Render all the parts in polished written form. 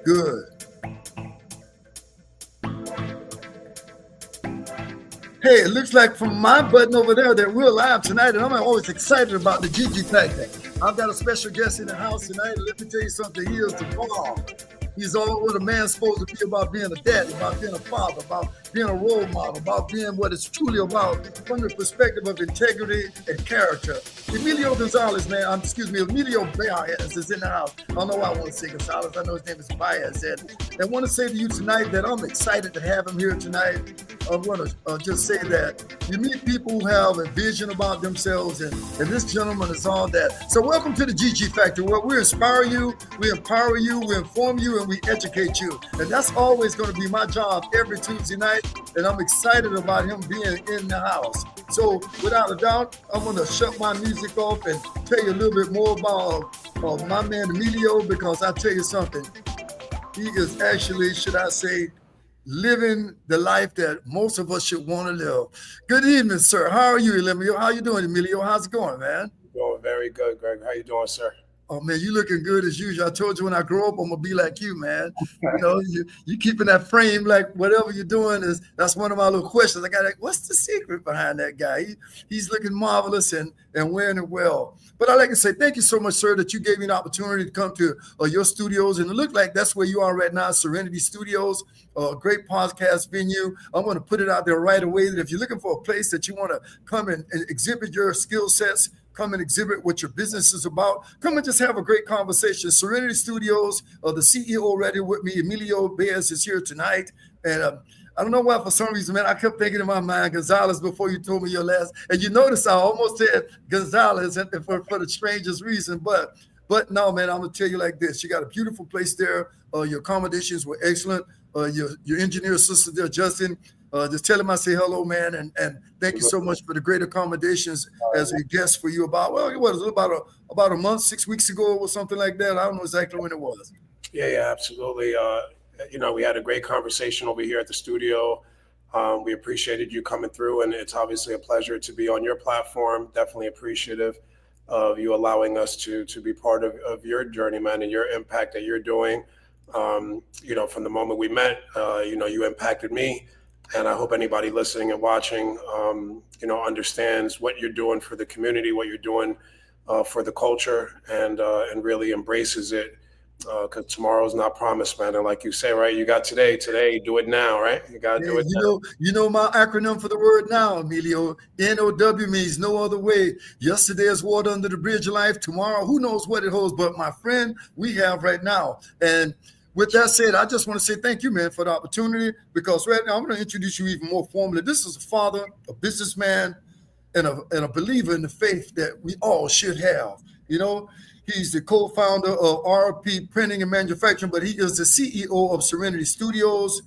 Good. Hey, it looks like from my button over there that we're live tonight, and I'm always excited about the Gigi factor. I've got a special guest in the house tonight, and let me tell you something. He is the bomb. He's all what a man's supposed to be about being a daddy, about being a father, about being a role model, about being what it's truly about from the perspective of integrity and character. Emilio Gonzalez, man, Emilio Baez is in the house. I don't know why I want to say Gonzalez. I know his name is Baez. And I want to say to you tonight that I'm excited to have him here tonight. I want to just say that you meet people who have a vision about themselves, and this gentleman is all that. So welcome to the GG Factor, where we inspire you, we empower you, we inform you, and we educate you. And that's always going to be my job every Tuesday night, and I'm excited about him being in the house. So without a doubt, I'm going to shut my music off and tell you a little bit more about my man Emilio, because I'll tell you something. He is actually, should I say, living the life that most of us should want to live. Good evening, sir. How are you, Emilio? How you doing, Emilio? How's it going, man? Going very good, Greg. How you doing, sir? Oh, man, you looking good as usual. I told you when I grow up, I'm going to be like you, man. You know, you keeping that frame like whatever you're doing that's one of my little questions. I got like, what's the secret behind that guy? He's looking marvelous and wearing it well. But I'd like to say thank you so much, sir, that you gave me an opportunity to come to your studios. And it looked like that's where you are right now, Serenity Studios, a great podcast venue. I'm going to put it out there right away that if you're looking for a place that you want to come and exhibit your skill sets, come and exhibit what your business is about, come and just have a great conversation. Serenity Studios, the CEO already with me, Emilio Baez, is here tonight. And I don't know why, for some reason, man, I kept thinking in my mind Gonzalez before you told me your last. And you notice I almost said Gonzalez for the strangest reason. But no, man, I'm going to tell you like this. You got a beautiful place there. Your accommodations were excellent. Your engineer assistant there, Justin, just tell him I say hello, man, and thank you so much for the great accommodations as a guest for you about a month, 6 weeks ago or something like that. I don't know exactly when it was. Yeah, absolutely. We had a great conversation over here at the studio. We appreciated you coming through, and it's obviously a pleasure to be on your platform. Definitely appreciative of you allowing us to be part of your journey, man, and your impact that you're doing. From the moment we met, you impacted me. And I hope anybody listening and watching, understands what you're doing for the community, what you're doing for the culture, and really embraces it. Because tomorrow's not promised, man. And like you say, right, you got today, do it now, right? You got to do it now. You know my acronym for the word now, Emilio. NOW means no other way. Yesterday is water under the bridge of life. Tomorrow, who knows what it holds. But my friend, we have right now. And with that said, I just want to say thank you, man, for the opportunity, because right now I'm going to introduce you even more formally. This is a father, a businessman, and a believer in the faith that we all should have. You know, he's the co-founder of RP Printing and Manufacturing, but he is the CEO of Serenity Studios.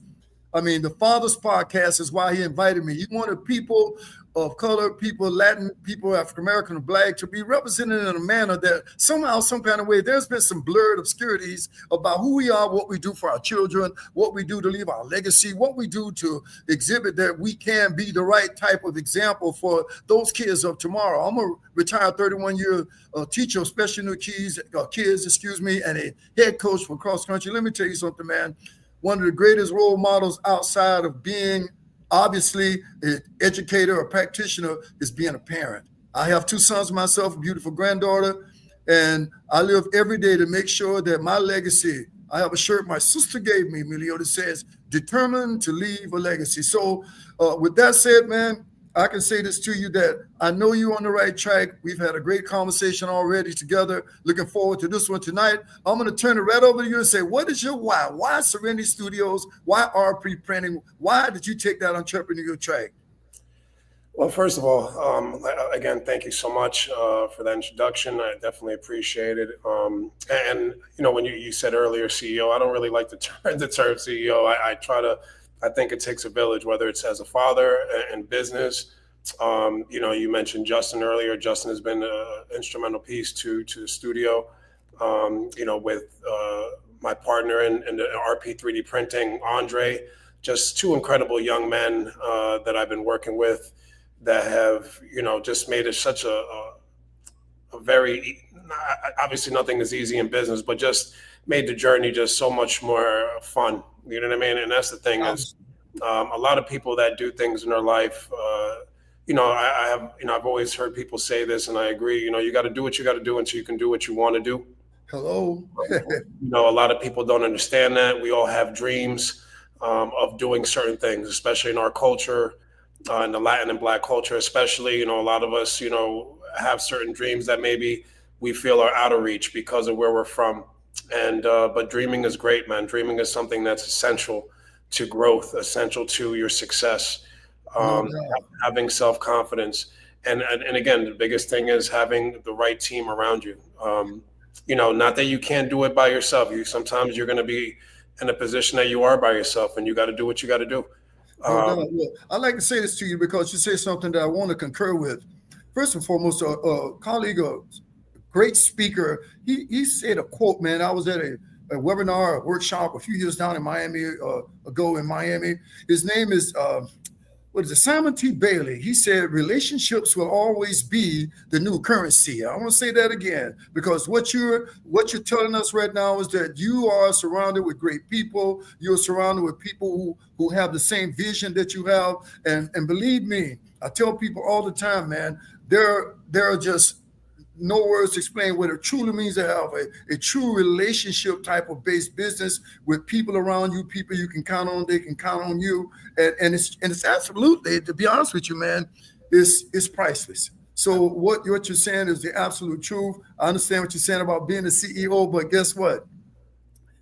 I mean, the Father's Podcast is why he invited me. He wanted people of color, people, Latin people, African-American, Black, to be represented in a manner that somehow, some kind of way, there's been some blurred obscurities about who we are, what we do for our children, what we do to leave our legacy, what we do to exhibit that we can be the right type of example for those kids of tomorrow. I'm a retired 31-year teacher of special needs kids, and a head coach for cross country. Let me tell you something, man. One of the greatest role models outside of being obviously an educator or practitioner is being a parent. I have 2 sons myself, a beautiful granddaughter, and I live every day to make sure that my legacy, I have a shirt my sister gave me, Emilio, that says, determined to leave a legacy. So with that said, man, I can say this to you that I know you're on the right track. We've had a great conversation already together. Looking forward to this one tonight. I'm going to turn it right over to you and say, what is your why? Why Serenity Studios? Why RP Printing? Why did you take that entrepreneurial track? Well, first of all, again, thank you so much for that introduction. I definitely appreciate it. And when you said earlier, CEO, I don't really like the term CEO. I think it takes a village, whether it's as a father and business. You mentioned Justin earlier. Justin has been an instrumental piece to the studio, with my partner in the RP 3D printing, Andre, just 2 incredible young men that I've been working with that have, just made it such a very, obviously nothing is easy in business, but just made the journey just so much more fun. You know what I mean? And that's the thing is, a lot of people that do things in their life, I have, I've always heard people say this, and I agree. You got to do what you got to do until you can do what you want to do. Hello. A lot of people don't understand that. We all have dreams of doing certain things, especially in our culture, in the Latin and Black culture, especially. A lot of us, have certain dreams that maybe we feel are out of reach because of where we're from. And but dreaming is great, man. Dreaming is something that's essential to growth, essential to your success, No um, doubt. having self-confidence. And again, the biggest thing is having the right team around you. Not that you can't do it by yourself. Sometimes you're going to be in a position that you are by yourself, and you got to do what you got to do. No doubt. Look, I'd like to say this to you because you say something that I want to concur with. First and foremost, a colleague, a great speaker, he said a quote, man. I was at a webinar, a workshop a few years down in Miami ago in Miami. His name is Simon T. Bailey. He said relationships will always be the new currency. I want to say that again because what you're telling us right now is that you are surrounded with great people. You're surrounded with people who have the same vision that you have. And believe me, I tell people all the time, man, there are just no words to explain what it truly means to have a true relationship type of based business with people around you, people you can count on, they can count on you. And it's absolutely, to be honest with you, man, it's priceless. So what you're saying is the absolute truth. I understand what you're saying about being a CEO, but guess what?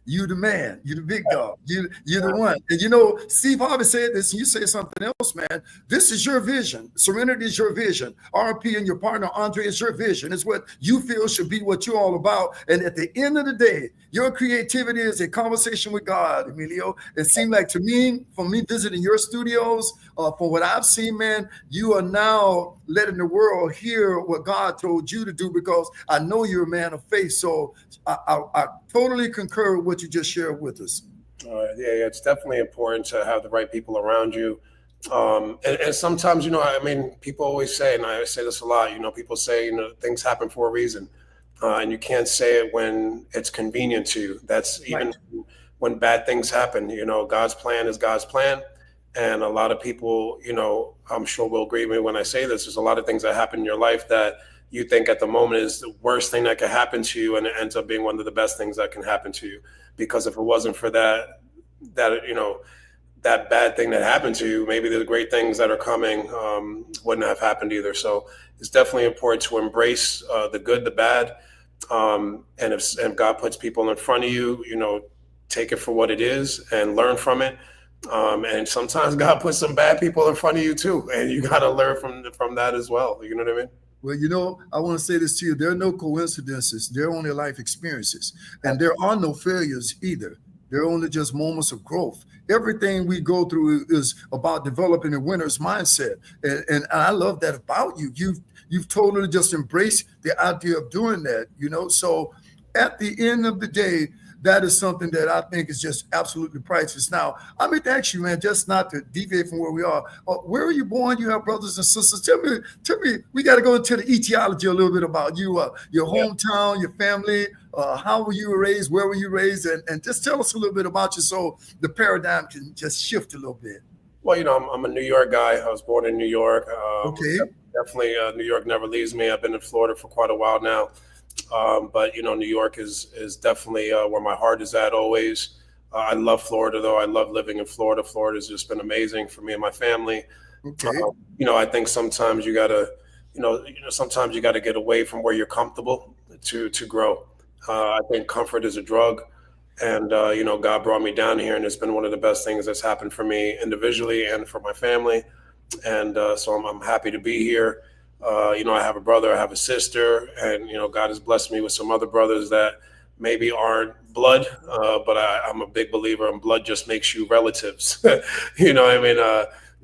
You the man, you the big dog, you're the one. And Steve Harvey said this, and you say something else, man. This is your vision. Serenity is your vision. RP and your partner, Andre, is your vision. It's what you feel should be what you're all about. And at the end of the day, your creativity is a conversation with God, Emilio. It seemed like to me, from me visiting your studios, from what I've seen, man, you are now letting the world hear what God told you to do because I know you're a man of faith. So I totally concur with what you just shared with us. Yeah, it's definitely important to have the right people around you. And sometimes, people always say, and I say this a lot, people say, things happen for a reason. And you can't say it when it's convenient to you. That's even right. When bad things happen, God's plan is God's plan. And a lot of people, I'm sure will agree with me when I say this, there's a lot of things that happen in your life that you think at the moment is the worst thing that could happen to you, and it ends up being one of the best things that can happen to you. Because if it wasn't for that bad thing that happened to you, maybe the great things that are coming wouldn't have happened either. So it's definitely important to embrace the good, the bad, and if God puts people in front of you, take it for what it is and learn from it. And sometimes God puts some bad people in front of you too, and you got to learn from that as well. You know what I mean? Well, I want to say this to you. There are no coincidences. There are only life experiences. And there are no failures either. They're only just moments of growth. Everything we go through is about developing a winner's mindset. And I love that about you. You've totally just embraced the idea of doing that, So at the end of the day, that is something that I think is just absolutely priceless. Now, I meant to ask you, man, just not to deviate from where we are. Where were you born? You have brothers and sisters. Tell me. We got to go into the etiology a little bit about you, your hometown, your family. How were you raised? Where were you raised? And just tell us a little bit about you, so the paradigm can just shift a little bit. Well, I'm a New York guy. I was born in New York. Okay. Definitely, New York never leaves me. I've been in Florida for quite a while now. But New York is definitely where my heart is at always. I love Florida, though. I love living in Florida. Florida has just been amazing for me and my family. Okay. I think sometimes you gotta, sometimes you gotta get away from where you're comfortable to grow. I think comfort is a drug, and God brought me down here, and it's been one of the best things that's happened for me individually and for my family. And so I'm happy to be here. I have a brother, I have a sister, and, God has blessed me with some other brothers that maybe aren't blood, but I'm a big believer in blood just makes you relatives.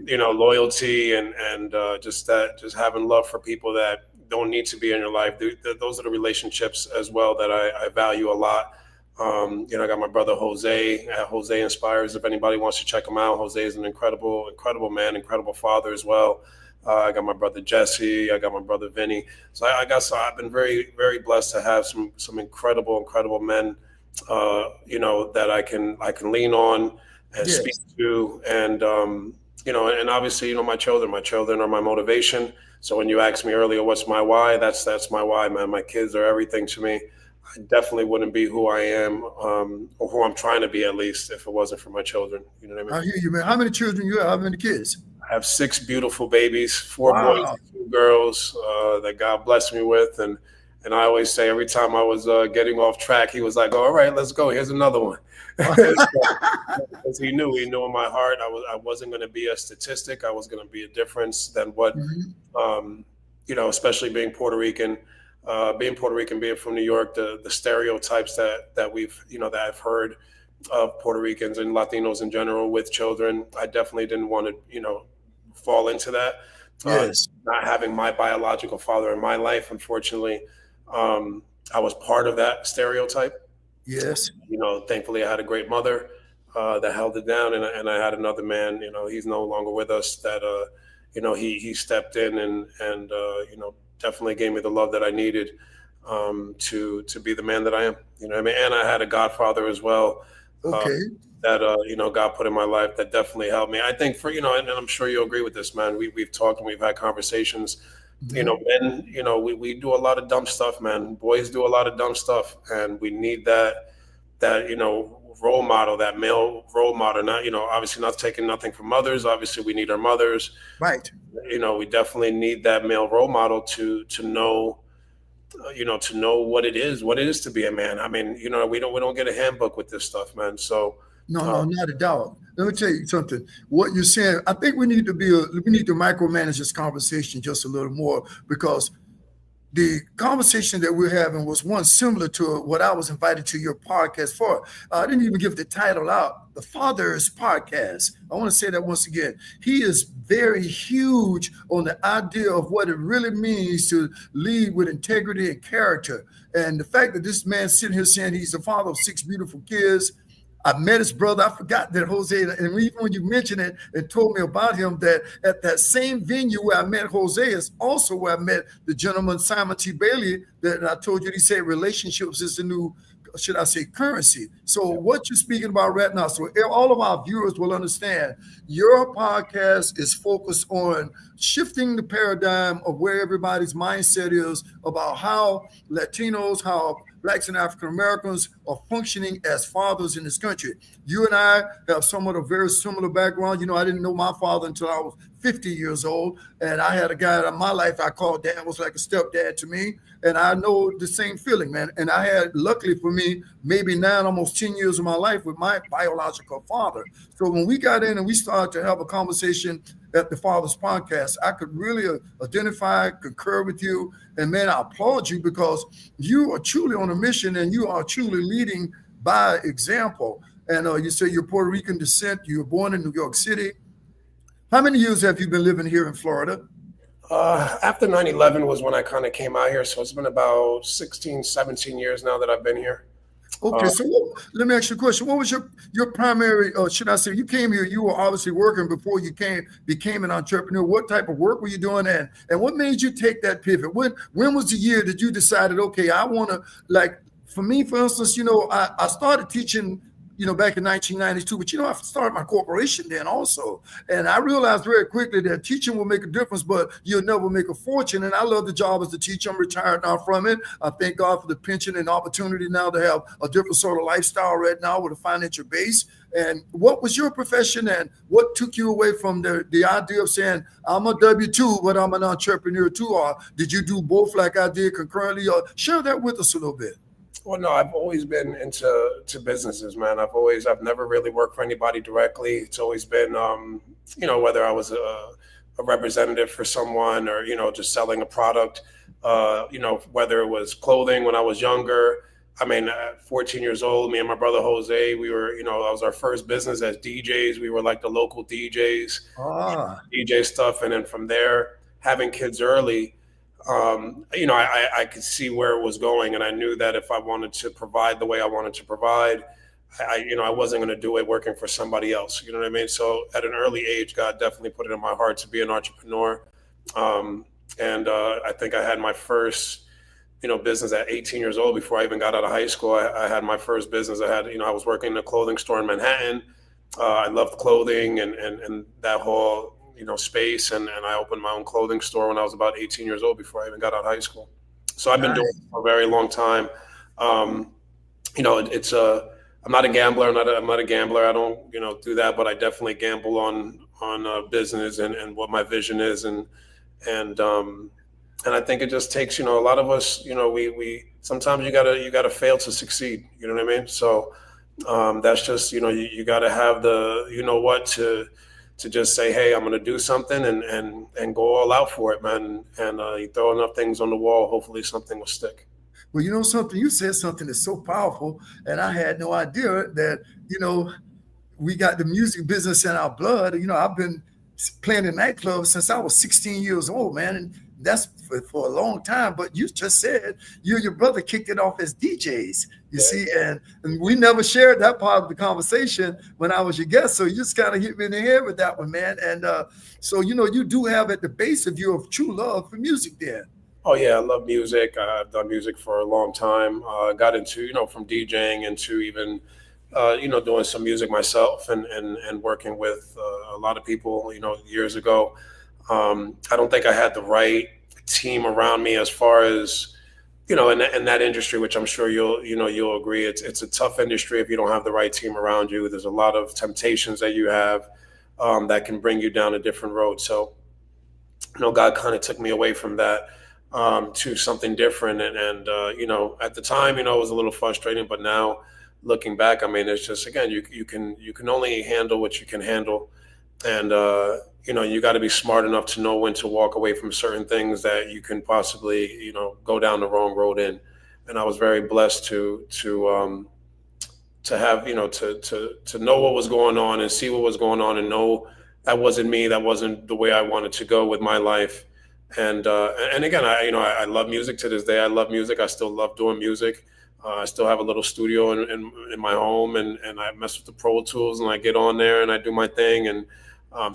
Loyalty and just having love for people that don't need to be in your life. Those are the relationships as well that I value a lot. I got my brother Jose at Jose Inspires. If anybody wants to check him out, Jose is an incredible man, incredible father as well. I got my brother Jesse. I got my brother Vinny. So I've been very, very blessed to have some incredible men that I can lean on and speak Yes. to, and and obviously, my children are my motivation. So when you asked me earlier, what's my why? That's my why, man. My kids are everything to me. I definitely wouldn't be who I am, or who I'm trying to be, at least, if it wasn't for my children. You know what I mean? I hear you, man. How many children you have? How many kids? I have six beautiful babies, four boys, Wow. and two girls, that God blessed me with, and I always say, every time I was getting off track, He was like, "All right, let's go. Here's another one." So, because He knew in my heart I wasn't going to be a statistic. I was going to be a difference than what, Mhm. especially being Puerto Rican, being from New York, the stereotypes that we've that I've heard of Puerto Ricans and Latinos in general with children. I definitely didn't want to fall into that. Uh, Yes. Not having my biological father in my life, unfortunately, I was part of that stereotype. Yes. Thankfully, I had a great mother that held it down, and I had another man. He's no longer with us. That he stepped in and definitely gave me the love that I needed, to be the man that I am. You know what I mean? And I had a godfather as well, uh, Okay. that God put in my life, that definitely helped me. I think, for and I'm sure you'll agree with this, man. We've talked and we've had conversations. Mhm. Men, we do a lot of dumb stuff, man. Boys do a lot of dumb stuff, and we need that role model, that male role model. Not obviously not taking nothing from mothers. Obviously, we need our mothers. Right. We definitely need that male role model to know, what it is to be a man. I mean, we don't get a handbook with this stuff, man. So, No, uh, no, not a doubt. Let me tell you something. What you're saying, I think we need to micromanage this conversation just a little more because the conversation that we're having was one similar to what I was invited to your podcast for. I didn't even give the title out. The Father's Podcast. I want to say that once again. He is very huge on the idea of what it really means to lead with integrity and character. And the fact that this man sitting here saying he's the father of six beautiful kids, I met his brother. I forgot that Jose, and even when you mentioned it and told me about him, that at that same venue where I met Jose is also where I met the gentleman Simon T. Bailey. That I told you, he said relationships is the new, should I say, currency. So what you're speaking about right now, so all of our viewers will understand, your podcast is focused on shifting the paradigm of where everybody's mindset is about how Latinos, how Blacks and African Americans are functioning as fathers in this country. You and I have somewhat a very similar background. I didn't know my father until I was 50 years old, and I had a guy in my life I called dad, was like a stepdad to me, and I know the same feeling, man. And I had, luckily for me, maybe 9, almost 10 years of my life with my biological father. So when we got in and we started to have a conversation at the Father's Podcast, I could really identify, concur with you, and man, I applaud you because you are truly on a mission and you are truly leading by example. And you say you're Puerto Rican descent. You were born in New York City. How many years have you been living here in Florida? after 9/11 was when I kind of came out here. So it's been about 16, 17 years now that I've been here. Okay, Uh, so let me ask you a question. What was your primary, should I say, you came here, you were obviously working before you became an entrepreneur. What type of work were you doing, and what made you take that pivot? When was the year that you decided, okay, I want to, like, for me, for instance, I started teaching, back in 1992, but I started my corporation then also. And I realized very quickly that teaching will make a difference, but you'll never make a fortune. And I love the job as a teacher. I'm retired now from it. I thank God for the pension and opportunity now to have a different sort of lifestyle right now with a financial base. And what was your profession, and what took you away from the idea of saying, I'm a W-2, but I'm an entrepreneur too? Or did you do both like I did concurrently? Or share that with us a little bit. well, no, I've always been into businesses, man. I've never really worked for anybody directly. It's always been, whether I was a representative for someone, or just selling a product. Whether it was clothing when I was younger. I mean, at 14 years old, me and my brother Jose, we were, that was our first business as DJs. We were like the local DJs, Ah, DJ stuff, and then from there, having kids early, I could see where it was going, and I knew that if I wanted to provide the way I wanted to provide, I wasn't going to do it working for somebody else. You know what I mean? So at an early age, God definitely put it in my heart to be an entrepreneur, and I think I had my first business at 18 years old. Before I even got out of high school, I had my first business. I was working in a clothing store in Manhattan. I loved clothing and that whole, space. And I opened my own clothing store when I was about 18 years old before I even got out of high school. So I've been doing Nice. it for a very long time. Um, it's I'm not a gambler. I'm not a gambler. I don't, do that, but I definitely gamble on business and what my vision is. And and I think it just takes, a lot of us, we sometimes you gotta fail to succeed. You know what I mean? So that's just, you gotta have the, what to just say, hey, I'm gonna do something and go all out for it, man. And you throw enough things on the wall, hopefully something will stick. Well, you know something, you said something that's so powerful, and I had no idea that, we got the music business in our blood. I've been playing in nightclubs since I was 16 years old, man. And that's for a long time. But you just said you and your brother kicked it off as DJs, you see, and we never shared that part of the conversation when I was your guest. So you just kind of hit me in the head with that one, man. And so, you do have at the base of you a true love for music there. Oh yeah, I love music. I've done music for a long time. Got into, from DJing into even, doing some music myself and working with a lot of people, years ago. I don't think I had the right team around me as far as, in that industry, which I'm sure you'll agree. It's a tough industry if you don't have the right team around you. There's a lot of temptations that you have that can bring you down a different road. So, God kind of took me away from that to something different. And at the time, it was a little frustrating, but now looking back, I mean, it's just, again, you can only handle what you can handle. And, you got to be smart enough to know when to walk away from certain things that you can possibly, go down the wrong road in. And I was very blessed to have, to know what was going on and see what was going on and know that wasn't me. That wasn't the way I wanted to go with my life. And again, I love music to this day. I love music. I still love doing music. I still have a little studio in my home, and I mess with the Pro Tools, and I get on there and I do my thing. And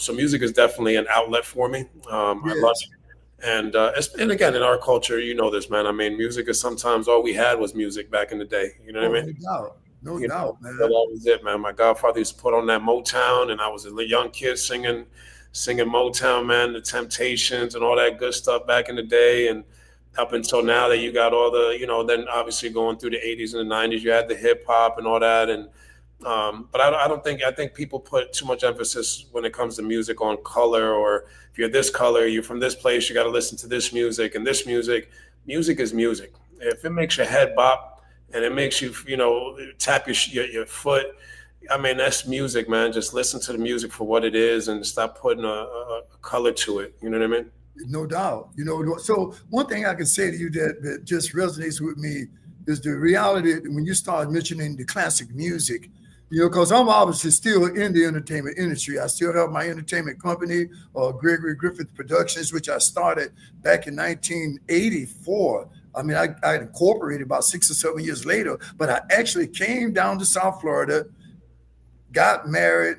so music is definitely an outlet for me. I love Yes. it. And again, in our culture, this, man. I mean, music is sometimes all we had was music back in the day. You know what Oh, I no mean? doubt. No You know, doubt, but man. that was it, man. My godfather used to put on that Motown, and I was a young kid singing Motown, man, the Temptations and all that good stuff back in the day. And up until now that you got all the, then obviously going through the 80s and the 90s, you had the hip hop and all that. And but I don't think, I think people put too much emphasis when it comes to music on color, or if you're this color, you're from this place, you got to listen to this music and this music. Music is music. If it makes your head bop and it makes you, tap your foot, I mean, that's music, man. Just listen to the music for what it is and stop putting a color to it. You know what I mean? No doubt. So one thing I can say to you that just resonates with me is the reality that when you start mentioning the classic music, because I'm obviously still in the entertainment industry. I still have my entertainment company, Gregory Griffith Productions, which I started back in 1984. I mean, I incorporated about 6 or 7 years later, but I actually came down to South Florida, got married,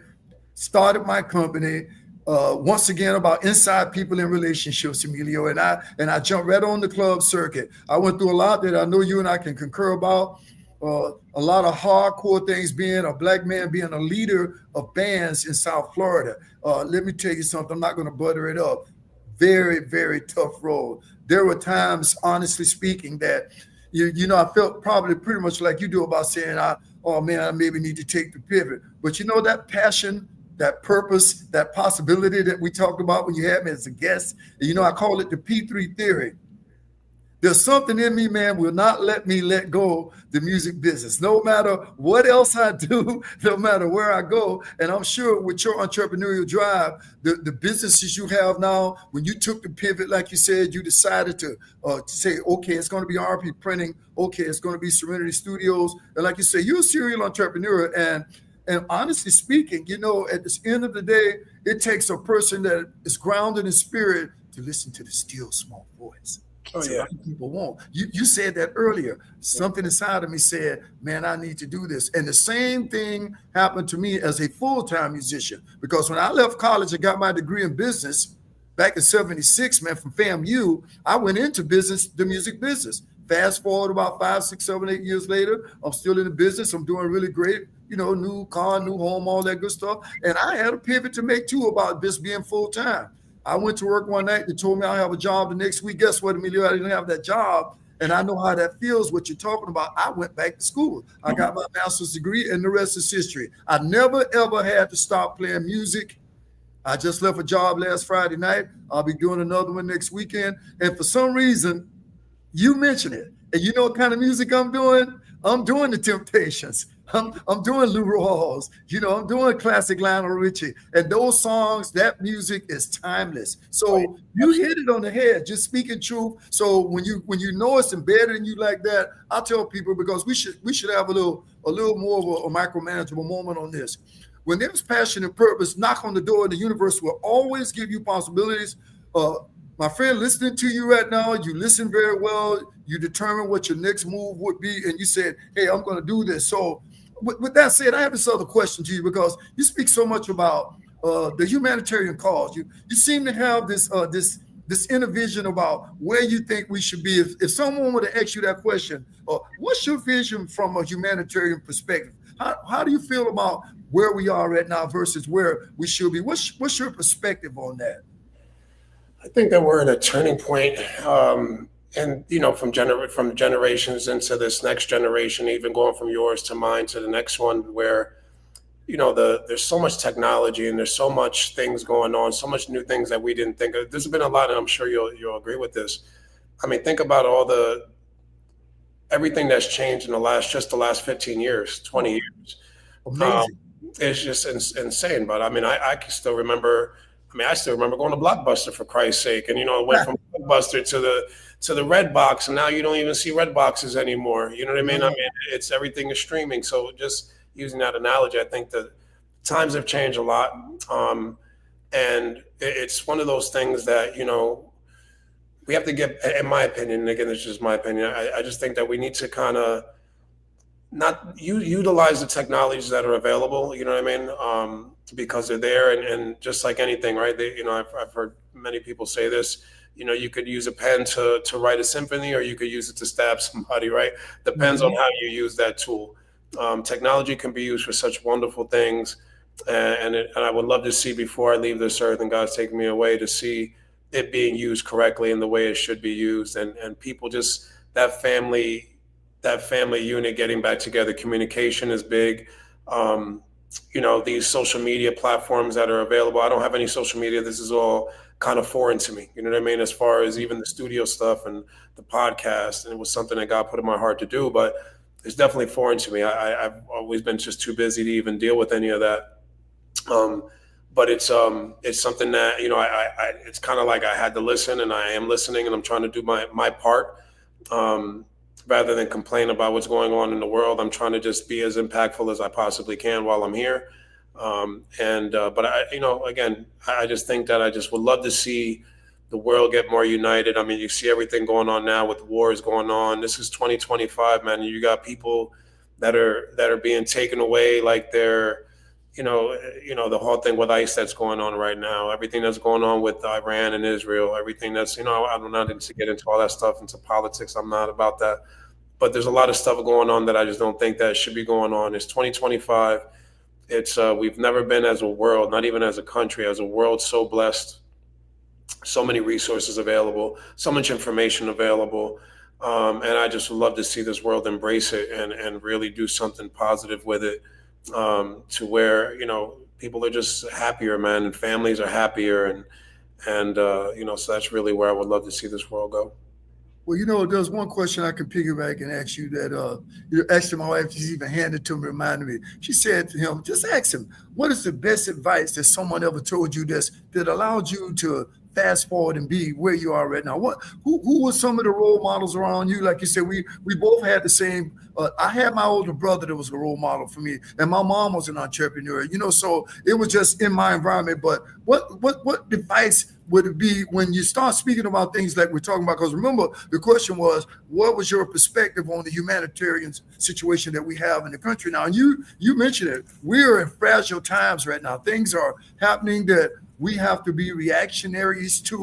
started my company. Once again, about inside people in relationships, Emilio, and I jumped right on the club circuit. I went through a lot that I know you and I can concur about. A lot of hardcore things, being a black man, being a leader of bands in South Florida. Let me tell you something. I'm not going to butter it up. Very, very tough road. There were times, honestly speaking, that I felt probably pretty much like you do about saying, "Oh man, I maybe need to take the pivot." But that passion, that purpose, that possibility that we talked about when you had me as a guest, I call it the P3 theory. There's something in me, man, will not let me let go the music business, no matter what else I do, no matter where I go. And I'm sure with your entrepreneurial drive, the businesses you have now, when you took the pivot, like you said, you decided to say, okay, it's going to be RP Printing. Okay, it's going to be Serenity Studios. And like you say, you're a serial entrepreneur. And honestly speaking, at the end of the day, it takes a person that is grounded in spirit to listen to the still small voice. Oh So a yeah. lot of people won't. You said that earlier. Something inside of me said, man, I need to do this. And the same thing happened to me as a full-time musician. Because when I left college and got my degree in business back in 76, man, from FAMU, I went into business, the music business. Fast forward about 5, 6, 7, 8 years later, I'm still in the business. I'm doing really great. New car, new home, all that good stuff. And I had a pivot to make too about this being full time. I went to work one night. They told me I have a job the next week. Guess what, Emilio? I didn't have that job. And I know how that feels, what you're talking about. I went back to school. I got my master's degree, and the rest is history. I never, ever had to stop playing music. I just left a job last Friday night. I'll be doing another one next weekend. And for some reason, you mentioned it. And you know what kind of music I'm doing? I'm doing the Temptations. I'm doing Lou Rawls. I'm doing classic Lionel Richie. And those songs, that music is timeless. So you hit it on the head, just speaking truth. So when you know it's embedded in you like that, I tell people, because we should have a little more of a micromanageable moment on this. When there's passion and purpose, knock on the door, and the universe will always give you possibilities. My friend, listening to you right now, you listen very well. You determine what your next move would be, and you said, hey, I'm going to do this. So with that said, I have this other question to you, because you speak so much about the humanitarian cause. You seem to have this inner vision about where you think we should be. If someone were to ask you that question, what's your vision from a humanitarian perspective? How do you feel about where we are right now versus where we should be? What's your perspective on that? I think that we're at a turning point, and from generations into this next generation, even going from yours to mine to the next one, where there's so much technology and there's so much things going on, so much new things that we didn't think of. There's been a lot, and I'm sure you'll agree with this. I mean, think about everything that's changed in the last 15 years, 20 years. Amazing. It's just insane. But I mean, I can still remember. I still remember going to Blockbuster, for Christ's sake, and it went from Blockbuster to the red box, and now you don't even see red boxes anymore. You know what I mean? I mean, it's everything is streaming. So just using that analogy, I think that times have changed a lot, and it's one of those things that we have to get. In my opinion, and again, this is just my opinion. I just think that we need to kind of not utilize the technologies that are available. You know what I mean? Because they're there, and just like anything, right? I've heard many people say this. You could use a pen to write a symphony, or you could use it to stab somebody, right? Depends on how you use that tool. Technology can be used for such wonderful things, and I would love to see, before I leave this earth and God's taking me away, to see it being used correctly in the way it should be used, and people just that family unit getting back together. Communication is big. These social media platforms that are available. I don't have any social media. This is all kind of foreign to me. You know what I mean? As far as even the studio stuff and the podcast, and it was something that God put in my heart to do, but it's definitely foreign to me. I've always been just too busy to even deal with any of that. But it's something that, it's kind of like I had to listen, and I am listening, and I'm trying to do my part. Rather than complain about what's going on in the world, I'm trying to just be as impactful as I possibly can while I'm here. But I just think that I just would love to see the world get more united. I mean, you see everything going on now with wars going on. This is 2025, man. You got people that are being taken away, like they're, the whole thing with ICE that's going on right now, everything that's going on with Iran and Israel, everything that's, I'm not going to get into all that stuff, into politics. I'm not about that. But there's a lot of stuff going on that I just don't think that should be going on. It's 2025. It's we've never been, as a world, not even as a country, as a world, so blessed. So many resources available, so much information available. And I just would love to see this world embrace it and really do something positive with it, to where, people are just happier, man, and families are happier. And so that's really where I would love to see this world go. Well, there's one question I can piggyback and ask you that actually my wife just even handed to me, reminded me. She said to him, just ask him, what is the best advice that someone ever told you that allowed you to fast forward and be where you are right now? Who were some of the role models around you? Like you said, we both had the same. I had my older brother that was a role model for me, and my mom was an entrepreneur. So it was just in my environment. But what advice would it be when you start speaking about things like we're talking about? Because remember, the question was, what was your perspective on the humanitarian situation that we have in the country now? And you mentioned it. We are in fragile times right now. Things are happening that we have to be reactionaries to.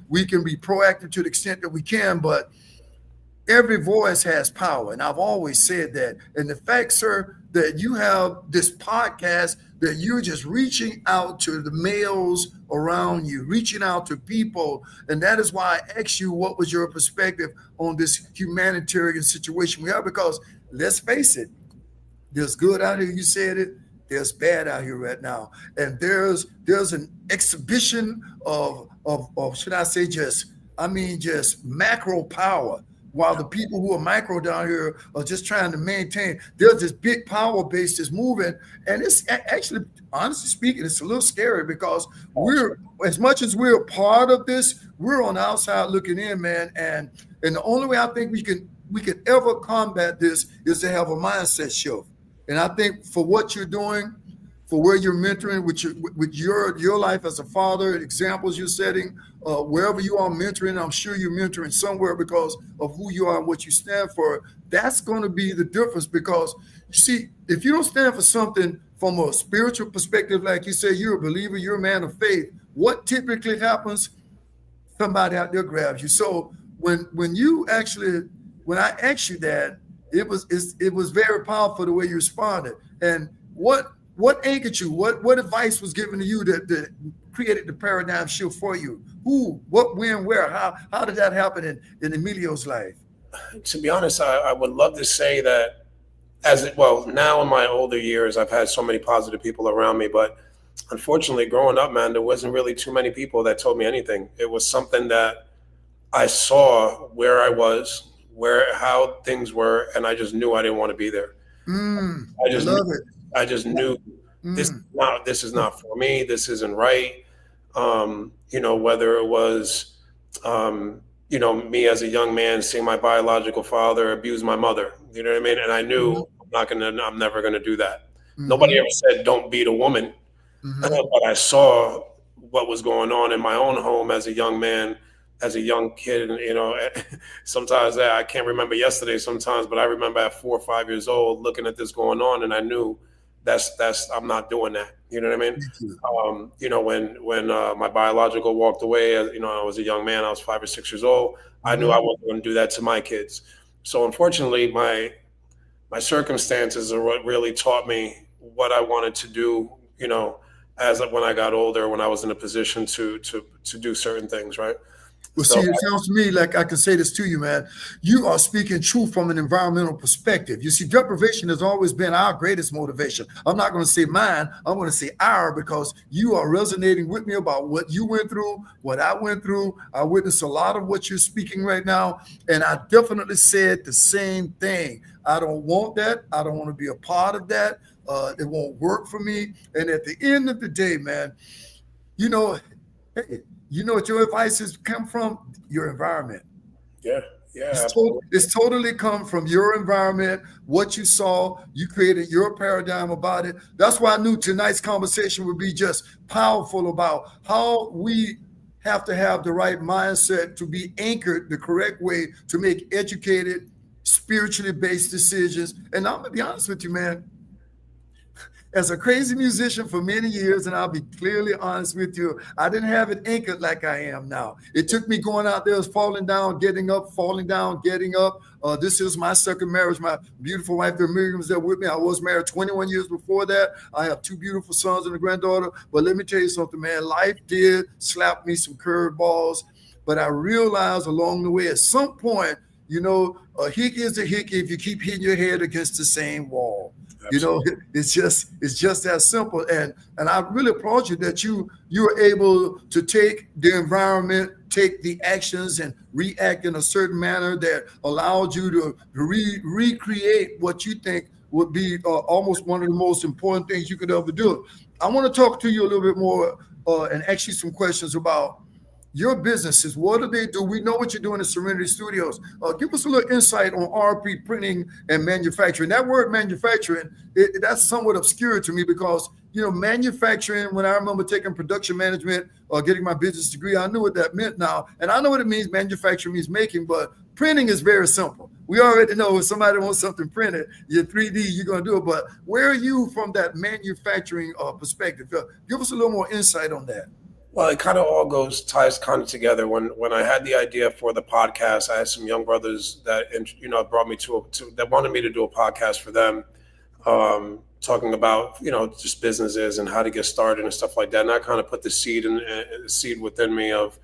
We can be proactive to the extent that we can, but every voice has power. And I've always said that. And the fact, sir, that you have this podcast, that you're just reaching out to the males around you, reaching out to people. And that is why I asked you, what was your perspective on this humanitarian situation we have? Because let's face it, there's good out here, you said it. There's bad out here right now, and there's an exhibition of should I say just macro power, while the people who are micro down here are just trying to maintain. There's this big power base that's moving, and it's actually, honestly speaking, it's a little scary because we're, as much as we're a part of this, we're on the outside looking in, man, and the only way I think we can ever combat this is to have a mindset shift. And I think for what you're doing, for where you're mentoring with your life as a father, examples you're setting, wherever you are mentoring, I'm sure you're mentoring somewhere because of who you are and what you stand for. That's going to be the difference, because you see, if you don't stand for something from a spiritual perspective, like you say, you're a believer, you're a man of faith, what typically happens? Somebody out there grabs you. So when I asked you that, it was very powerful the way you responded. And what anchored you? What advice was given to you that created the paradigm shift for you? Who, what, when, where? How did that happen in Emilio's life? To be honest, I would love to say that now in my older years, I've had so many positive people around me, but unfortunately, growing up, man, there wasn't really too many people that told me anything. It was something that I saw where I was, how things were, and I just knew I didn't want to be there. I just knew this is not for me. This isn't right. Whether it was, me as a young man seeing my biological father abuse my mother. You know what I mean? And I knew I'm never gonna do that. Nobody ever said don't beat a woman, but I saw what was going on in my own home as a young man, as a young kid. And sometimes I can't remember yesterday sometimes, but I remember at 4 or 5 years old looking at this going on, and I knew that's I'm not doing that. You know what I mean? When my biological walked away, I was a young man, I was 5 or 6 years old. I knew I wasn't going to do that to my kids. So unfortunately, my circumstances are what really taught me what I wanted to do, as when I got older, when I was in a position to do certain things, right? Well, see, it sounds to me like I can say this to you, man. You are speaking truth from an environmental perspective. You see, deprivation has always been our greatest motivation. I'm not going to say mine. I'm going to say our, because you are resonating with me about what you went through, what I went through. I witnessed a lot of what you're speaking right now, and I definitely said the same thing. I don't want that. I don't want to be a part of that. It won't work for me. And at the end of the day, man, hey, you know what your advice has come from? Your environment. Yeah. It's totally come from your environment, what you saw. You created your paradigm about it. That's why I knew tonight's conversation would be just powerful, about how we have to have the right mindset to be anchored the correct way to make educated, spiritually based decisions. And I'm going to be honest with you, man. As a crazy musician for many years, and I'll be clearly honest with you, I didn't have it anchored like I am now. It took me going out there, falling down, getting up, falling down, getting up. This is my second marriage. My beautiful wife, Emilio, was there with me. I was married 21 years before that. I have 2 beautiful sons and a granddaughter. But let me tell you something, man. Life did slap me some curveballs. But I realized along the way, at some point, a hickey is a hickey if you keep hitting your head against the same wall. Absolutely. It's just that simple. And I really applaud you that you were able to take the environment, take the actions, and react in a certain manner that allowed you to recreate what you think would be almost one of the most important things you could ever do. I want to talk to you a little bit more and ask you some questions about your businesses. What do they do? We know what you're doing at Serenity Studios. Give us a little insight on RP printing and manufacturing. That word manufacturing, that's somewhat obscure to me, because, manufacturing, when I remember taking production management or getting my business degree, I knew what that meant now. And I know what it means. Manufacturing means making, but printing is very simple. We already know if somebody wants something printed, you're 3D, you're going to do it. But where are you from that manufacturing perspective? Give us a little more insight on that. Well, it kind of all ties kind of together. When I had the idea for the podcast, I had some young brothers that brought me that wanted me to do a podcast for them, talking about just businesses and how to get started and stuff like that. And I kind of put the seed within me of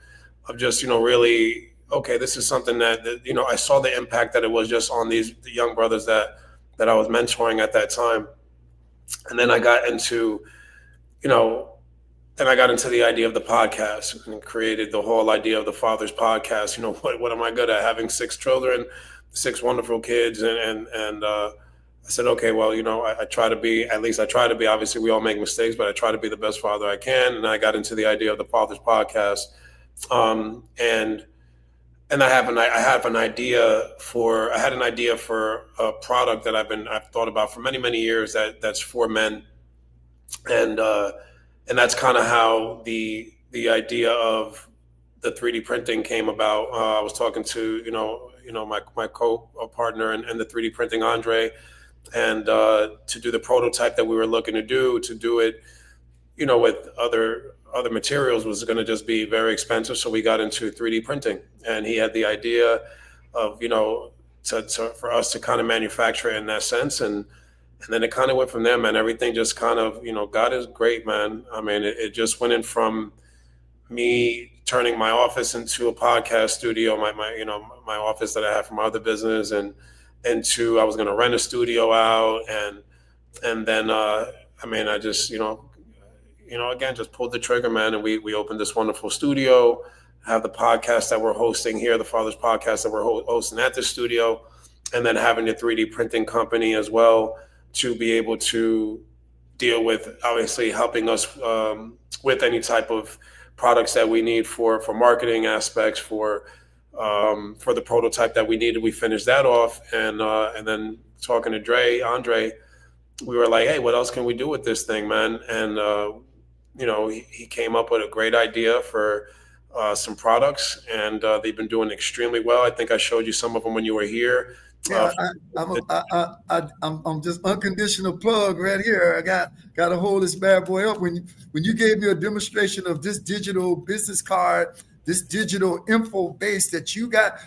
just really, okay, this is something that I saw the impact that it was just on the young brothers that I was mentoring at that time. And then I got into you know then I got into the idea of the podcast and created the whole idea of the Father's Podcast. What am I good at? Having 6 children, 6 wonderful kids, and I said, okay, well, I try to be, at least I try to be. Obviously, we all make mistakes, but I try to be the best father I can. And I got into the idea of the Father's Podcast, and I had an idea for a product that I've thought about for many years that's for men, and that's kind of how the idea of the 3D printing came about. I was talking to my co-partner and the 3D printing, Andre, and to do the prototype that we were looking to do it with other materials was going to just be very expensive. So we got into 3D printing, and he had the idea of for us to kind of manufacture it in that sense, and then it kind of went from there, man. Everything just kind of, God is great, man. I mean, it just went in from me turning my office into a podcast studio, my office that I have for my other business, and into I was going to rent a studio out, and then I just again just pulled the trigger, man, and we opened this wonderful studio. Have the podcast that we're hosting here, the Father's Podcast that we're hosting at the studio, and then having the 3D printing company as well, to be able to deal with, obviously, helping us with any type of products that we need for marketing aspects, for the prototype that we needed. We finished that off, and then talking to Andre, we were like, hey, what else can we do with this thing, man? And he came up with a great idea for some products, and they've been doing extremely well. I think I showed you some of them when you were here. Yeah, I'm just unconditional plug right here. I got to hold this bad boy up. When you gave me a demonstration of this digital business card, this digital info base that you got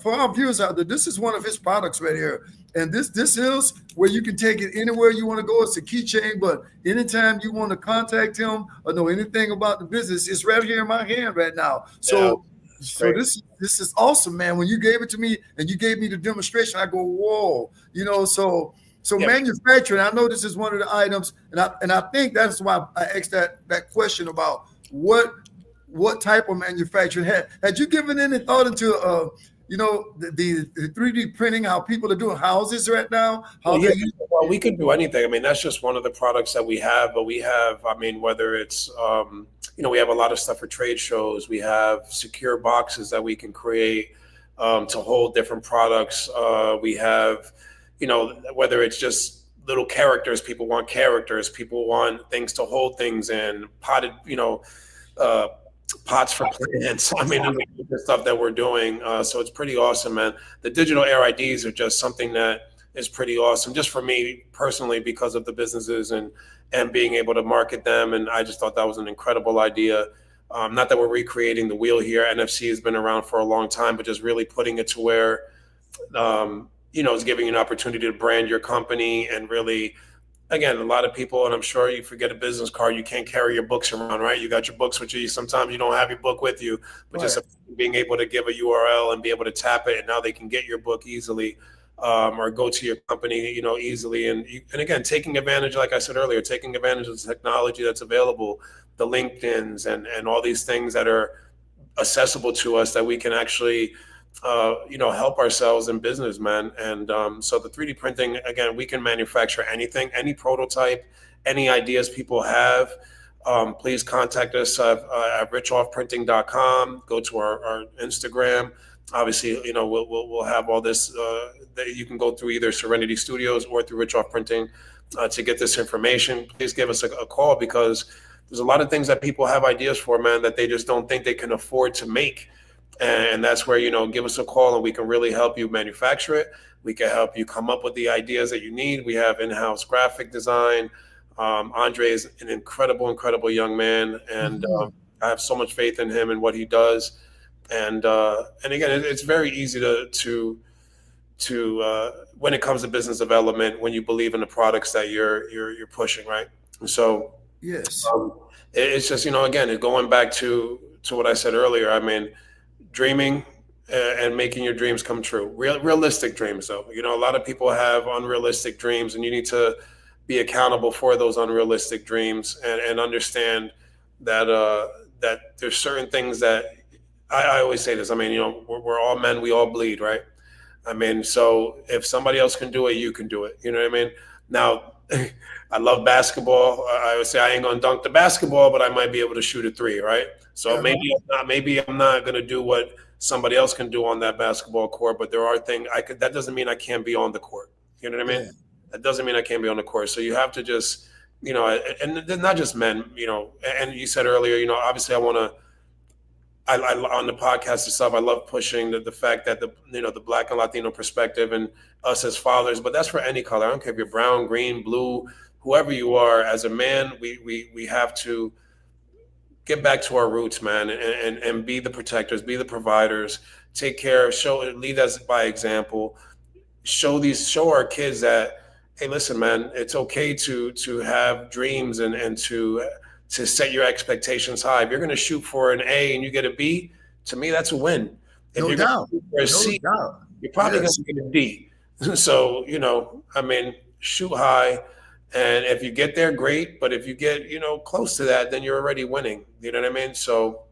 for our viewers out there, this is one of his products right here. And this is where you can take it anywhere you want to go. It's a keychain, but anytime you want to contact him or know anything about the business, it's right here in my hand right now. So. So this is awesome, man. When you gave it to me and you gave me the demonstration, I go, whoa, so yeah. Manufacturing, I know this is one of the items, and I think that's why I asked that question about what type of manufacturing. Had you given any thought into the 3D printing, how people are doing houses right now? Well, we could do anything. I mean, that's just one of the products that we have, but we have, whether it's we have a lot of stuff for trade shows. We have secure boxes that we can create to hold different products. We have, whether it's just little characters, people want things to hold things in, potted, pots for plants. The stuff that we're doing. So it's pretty awesome, man. The digital air IDs are just something that is pretty awesome, just for me personally, because of the businesses and being able to market them. And I just thought that was an incredible idea. Not that we're recreating the wheel here. NFC has been around for a long time, but just really putting it to where, it's giving you an opportunity to brand your company. And really, again, a lot of people, and I'm sure you forget a business card, you can't carry your books around, right? You got your books with you. Sometimes you don't have your book with you, but right. Just being able to give a URL and be able to tap it, and now they can get your book easily. Or go to your company, easily. And again, taking advantage, like I said earlier, taking advantage of the technology that's available, the LinkedIns and all these things that are accessible to us, that we can actually, help ourselves in business, man. And so the 3D printing, again, we can manufacture anything, any prototype, any ideas people have. Please contact us at richoffprinting.com. Go to our Instagram. Obviously, we'll have all this that you can go through either Serenity Studios or through Rich Off Printing to get this information. Please give us a call, because there's a lot of things that people have ideas for, man, that they just don't think they can afford to make. And that's where, give us a call and we can really help you manufacture it. We can help you come up with the ideas that you need. We have in-house graphic design. Andre is an incredible young man. And I have so much faith in him and what he does. And again, it's very easy to when it comes to business development, when you believe in the products that you're pushing, right? And so Yes. it's just, again, going back to what I said earlier. I mean, dreaming and making your dreams come true. Realistic dreams, though. A lot of people have unrealistic dreams, and you need to be accountable for those unrealistic dreams and understand that that there's certain things that I always say this. I mean, we're all men, we all bleed, right? I mean, so if somebody else can do it, you can do it. You know what I mean? Now, I love basketball. I would say I ain't gonna dunk the basketball, but I might be able to shoot a three, right? So maybe I'm not gonna do what somebody else can do on that basketball court, but there are things I could. That doesn't mean I can't be on the court. You know what I mean? Yeah. That doesn't mean I can't be on the court. So you have to just, and not just men. And you said earlier, obviously I want to. I on the podcast itself, I love pushing the fact that the Black and Latino perspective and us as fathers, but that's for any color. I don't care if you're brown, green, blue, whoever you are. As a man, we have to get back to our roots, man, and be the protectors, be the providers, take care, lead us by example, show our kids that, hey, listen, man, it's okay to have dreams and to set your expectations high. If you're going to shoot for an A and you get a B, to me, that's a win. If No you're doubt. going to shoot for a C, doubt. you're probably Yes. going to get a D. So, I mean, shoot high. And if you get there, great. But if you get, close to that, then you're already winning. You know what I mean? So,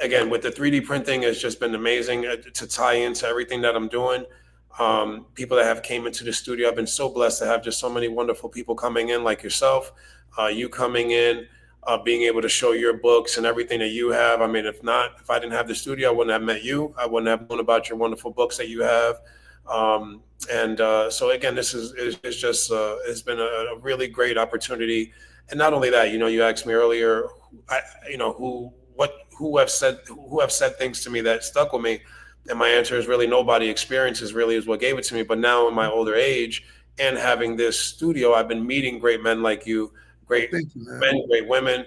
again, with the 3D printing, it's just been amazing to tie into everything that I'm doing. People that have came into the studio, I've been so blessed to have just so many wonderful people coming in like yourself, you coming in, being able to show your books and everything that you have. I mean, if I didn't have the studio, I wouldn't have met you. I wouldn't have known about your wonderful books that you have. So again, this is just it's been a really great opportunity. And not only that, you asked me earlier, who have said things to me that stuck with me. And my answer is really nobody. Experiences really is what gave it to me. But now in my older age and having this studio, I've been meeting great men like you, great men, great women,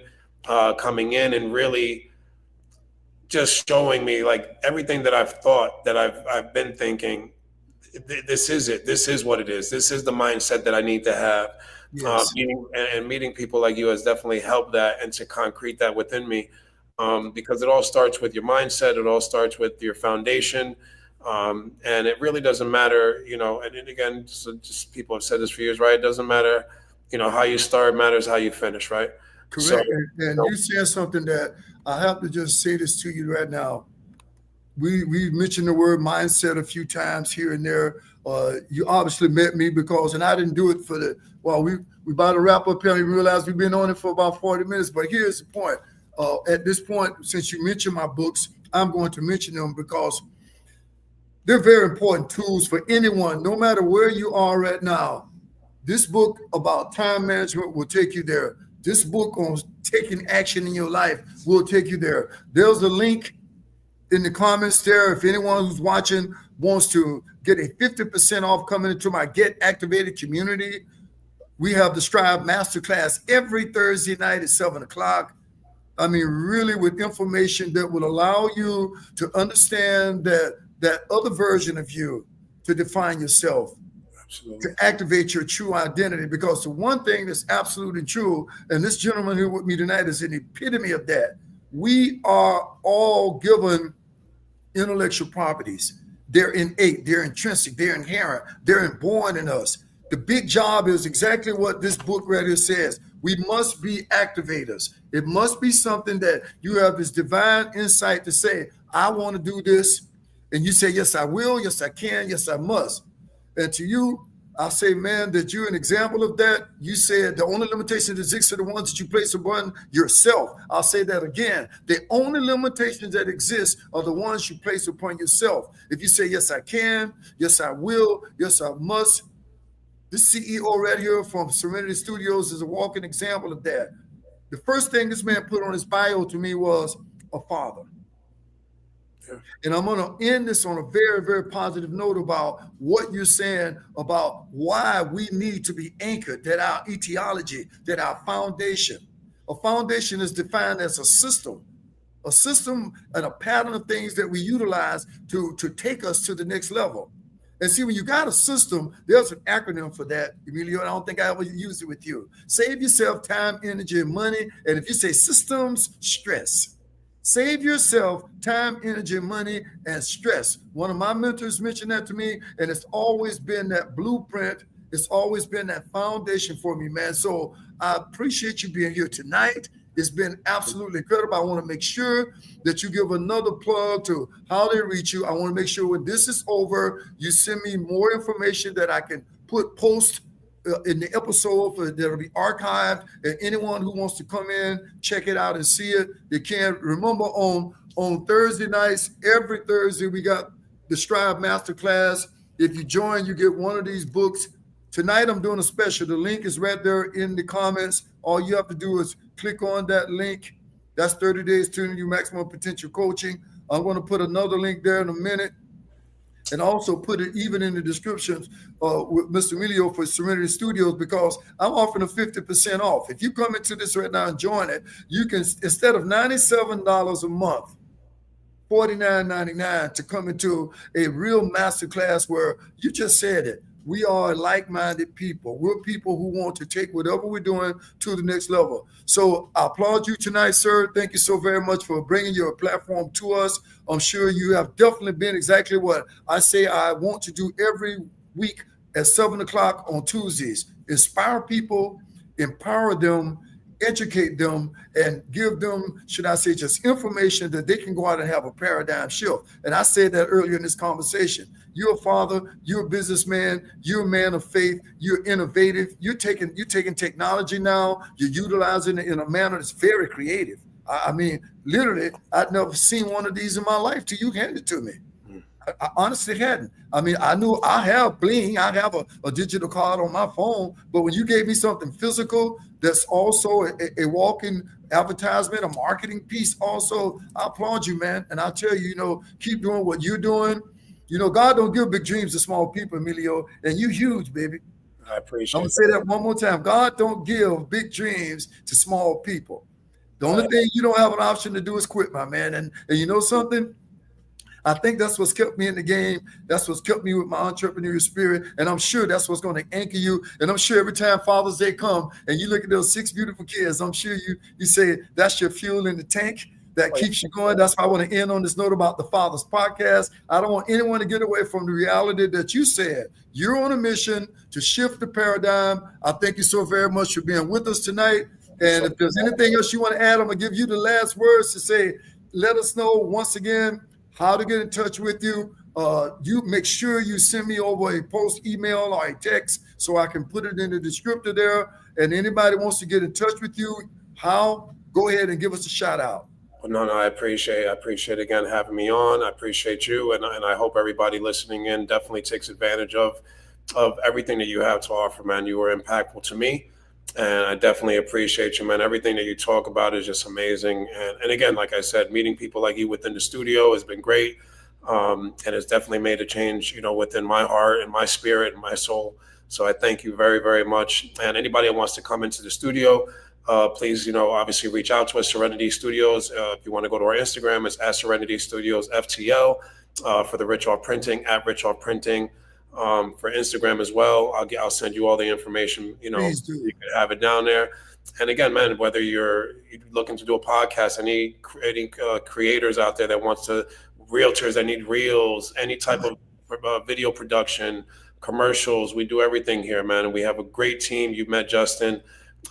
coming in and really just showing me like everything that I've thought, that I've been thinking. This is it. This is what it is. This is the mindset that I need to have. Yes. Meeting people like you has definitely helped that and to concrete that within me. Because it all starts with your mindset. It all starts with your foundation. And it really doesn't matter, and again, just people have said this for years, right? It doesn't matter, how you start, matters how you finish, right? Correct. So, and you said something that I have to just say this to you right now. We mentioned the word mindset a few times here and there. You obviously met me and I didn't do it we about to wrap up here and realize we've been on it for about 40 minutes. But here's the point. At this point, since you mentioned my books, I'm going to mention them because they're very important tools for anyone, no matter where you are right now. This book about time management will take you there. This book on taking action in your life will take you there. There's a link in the comments there. If anyone who's watching wants to get a 50% off coming into my Get Activated community, we have the Strive Masterclass every Thursday night at 7 o'clock. I mean, really with information that will allow you to understand that other version of you, to define yourself, absolutely, to activate your true identity. Because the one thing that's absolutely true, and this gentleman here with me tonight is an epitome of that. We are all given intellectual properties. They're innate, they're intrinsic, they're inherent, they're inborn in us. The big job is exactly what this book right here says. We must be activators. It must be something that you have this divine insight to say, I want to do this. And you say, yes, I will. Yes, I can. Yes, I must. And to you, I'll say, man, that you're an example of that. You said the only limitations that exist are the ones that you place upon yourself. I'll say that again. The only limitations that exist are the ones you place upon yourself. If you say, yes, I can. Yes, I will. Yes, I must. This CEO right here from Serenity Studios is a walking example of that. The first thing this man put on his bio to me was a father. Yeah. And I'm going to end this on a very, very positive note about what you're saying about why we need to be anchored, that our etiology, that our foundation. A foundation is defined as a system and a pattern of things that we utilize to take us to the next level. And see, when you got a system, there's an acronym for that, Emilio, and I don't think I ever used it with you. Save yourself time, energy, and money. And if you say systems, stress. Save yourself time, energy, money, and stress. One of my mentors mentioned that to me, and it's always been that blueprint. It's always been that foundation for me, man. So I appreciate you being here tonight. It's been absolutely incredible. I want to make sure that you give another plug to how they reach you. I want to make sure when this is over, you send me more information that I can post in the episode that'll be archived, and anyone who wants to come in, check it out and see it, they can. Remember, on Thursday nights, every Thursday, we got the Strive Masterclass. If you join, you get one of these books. Tonight, I'm doing a special. The link is right there in the comments. All you have to do is click on that link. That's 30 days to your maximum potential coaching. I'm going to put another link there in a minute, and also put it even in the descriptions with Mr. Emilio for Serenity Studios, because I'm offering a 50% off. If you come into this right now and join it, you can, instead of $97 a month, $49.99 to come into a real masterclass where you just said it. We are like-minded people. We're people who want to take whatever we're doing to the next level. So I applaud you tonight, sir. Thank you so very much for bringing your platform to us. I'm sure you have definitely been exactly what I say I want to do every week at 7 o'clock on Tuesdays. Inspire people, empower them, educate them, and give them, should I say, just information that they can go out and have a paradigm shift. And I said that earlier in this conversation. You're a father, you're a businessman, you're a man of faith, you're innovative, you're taking technology now, you're utilizing it in a manner that's very creative. I mean, literally, I'd never seen one of these in my life till you handed it to me. I honestly hadn't. I mean, I knew I have bling, I have a digital card on my phone, but when you gave me something physical that's also a walking advertisement, a marketing piece also, I applaud you, man. And I tell you, keep doing what you're doing. God don't give big dreams to small people, Emilio, and you huge, baby. I appreciate it. I'm going to say that one more time. God don't give big dreams to small people. The only thing you don't have an option to do is quit, my man. And you know something? I think that's what's kept me in the game. That's what's kept me with my entrepreneurial spirit. And I'm sure that's what's going to anchor you. And I'm sure every time Father's Day come and you look at those 6 beautiful kids, I'm sure you say that's your fuel in the tank that keeps you going. That's why I want to end on this note about the Father's Podcast. I don't want anyone to get away from the reality that you said. You're on a mission to shift the paradigm. I thank you so very much for being with us tonight. And if there's anything else you want to add, I'm going to give you the last words to say. Let us know once again how to get in touch with you. You make sure you send me over a post email or a text so I can put it in the descriptor there. And anybody wants to get in touch with you, go ahead and give us a shout out. No, I appreciate again having me on. I appreciate you, and I hope everybody listening in definitely takes advantage of everything that you have to offer, man. You were impactful to me, and I definitely appreciate you, man. Everything that you talk about is just amazing. And again, like I said, meeting people like you within the studio has been great, and it's definitely made a change, within my heart and my spirit and my soul. So I thank you very, very much. And anybody that wants to come into the studio, please, obviously reach out to us, Serenity Studios. If you want to go to our Instagram, it's at Serenity Studios FTL. For the Rich Off Printing, at Rich Off Printing. For Instagram as well, I'll send you all the information. You can have it down there. And again, man, whether you're looking to do a podcast, any creators out there that realtors that need reels, any type of video production, commercials, we do everything here, man. And we have a great team. You've met Justin.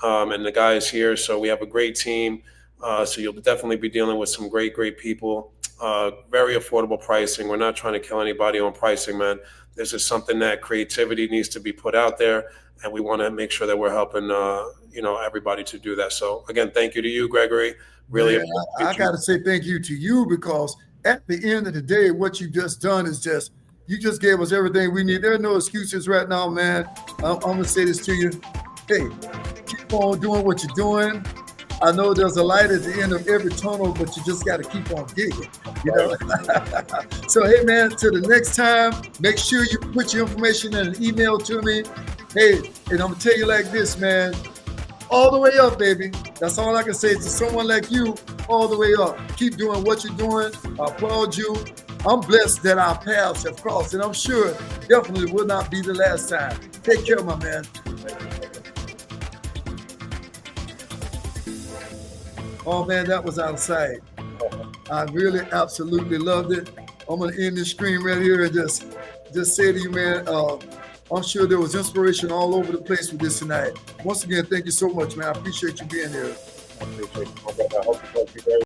And the guys here. So we have a great team. So you'll definitely be dealing with some great people. Very affordable pricing. We're not trying to kill anybody on pricing, man. This is something that creativity needs to be put out there. And we want to make sure that we're helping, everybody to do that. So again, thank you to you, Gregory. Really, I got to say thank you to you, because at the end of the day, what you've just done is you just gave us everything we need. There are no excuses right now, man. I'm going to say this to you. Hey, keep on doing what you're doing. I know there's a light at the end of every tunnel, but you just got to keep on digging, So, hey, man, till the next time, make sure you put your information in an email to me. Hey, and I'm going to tell you like this, man. all the way up, baby. That's all I can say to someone like you, all the way up. Keep doing what you're doing. I applaud you. I'm blessed that our paths have crossed, and I'm sure definitely will not be the last time. Take care, my man. Oh man, that was out of sight. I really absolutely loved it. I'm gonna end this stream right here and just say to you, man, I'm sure there was inspiration all over the place with this tonight. Once again, thank you so much, man. I appreciate you being here. I appreciate you. I hope you very